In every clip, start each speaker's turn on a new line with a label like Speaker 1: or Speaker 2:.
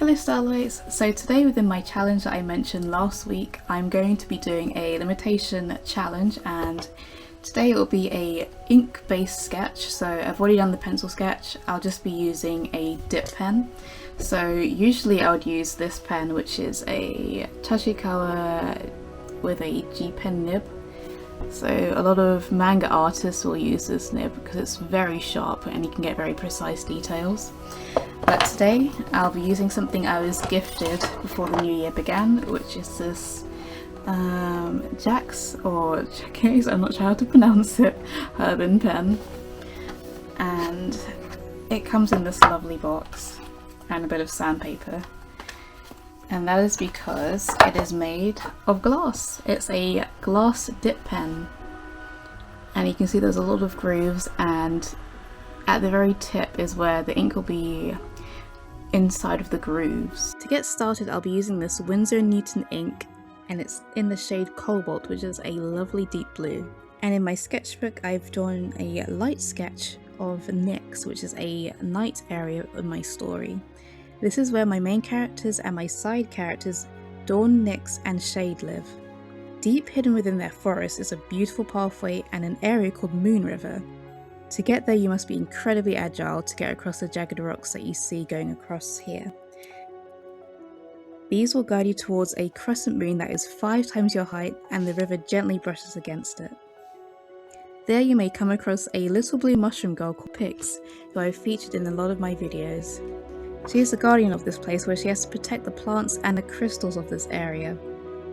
Speaker 1: Hello Starlights! So today within my challenge that I mentioned last week, I'm going to be doing a limitation challenge, and today it will be a ink based sketch. So I've already done the pencil sketch, I'll just be using a dip pen. So usually I would use this pen, which is a Tachikawa with a G pen nib. So a lot of manga artists will use this nib because it's very sharp and you can get very precise details. But today I'll be using something I was gifted before the new year began, which is this Jax or Jack's, I'm not sure how to pronounce it, Urban pen. And it comes in this lovely box and a bit of sandpaper. And that is because it is made of glass. It's a glass dip pen. And you can see there's a lot of grooves, and at the very tip is where the ink will be inside of the grooves. To get started, I'll be using this Winsor & Newton ink, and it's in the shade Cobalt, which is a lovely deep blue. And in my sketchbook, I've drawn a light sketch of Nyx, which is a night area of my story. This is where my main characters and my side characters, Dawn, Nyx, and Shade, live. Deep hidden within their forest is a beautiful pathway and an area called Moon River. To get there, you must be incredibly agile to get across the jagged rocks that you see going across here. These will guide you towards a crescent moon that is 5 times your height, and the river gently brushes against it. There you may come across a little blue mushroom girl called Pix, who I've featured in a lot of my videos. She is the guardian of this place, where she has to protect the plants and the crystals of this area.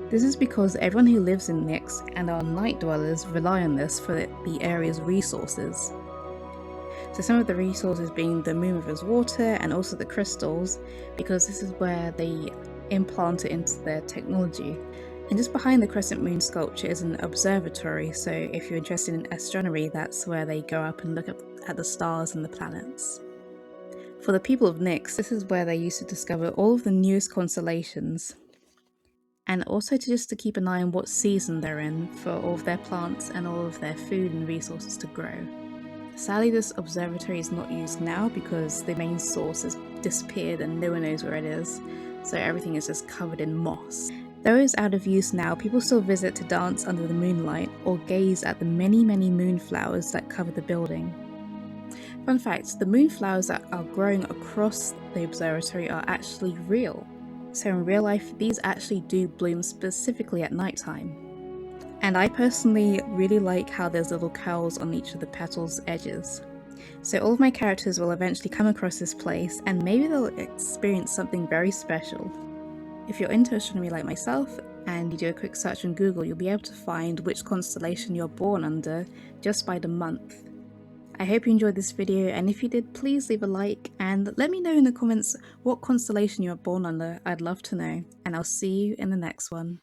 Speaker 1: This is because everyone who lives in Nyx and our night dwellers rely on this for the area's resources. So some of the resources being the Moon River's water and also the crystals, because this is where they implant it into their technology. And just behind the crescent moon sculpture is an observatory, so if you're interested in astronomy, that's where they go up and look at the stars and the planets. For the people of Nyx, this is where they used to discover all of the newest constellations, and also to keep an eye on what season they're in for all of their plants and all of their food and resources to grow. Sadly, this observatory is not used now because the main source has disappeared and no one knows where it is, so everything is just covered in moss. Though it's out of use now, people still visit to dance under the moonlight or gaze at the many moonflowers that cover the building. Fun fact, the moonflowers that are growing across the observatory are actually real. So in real life, these actually do bloom specifically at night time. And I personally really like how there's little curls on each of the petals' edges. So all of my characters will eventually come across this place, and maybe they'll experience something very special. If you're into astronomy like myself, and you do a quick search on Google, you'll be able to find which constellation you're born under just by the month. I hope you enjoyed this video, and if you did, please leave a like and let me know in the comments what constellation you are born under. I'd love to know, and I'll see you in the next one.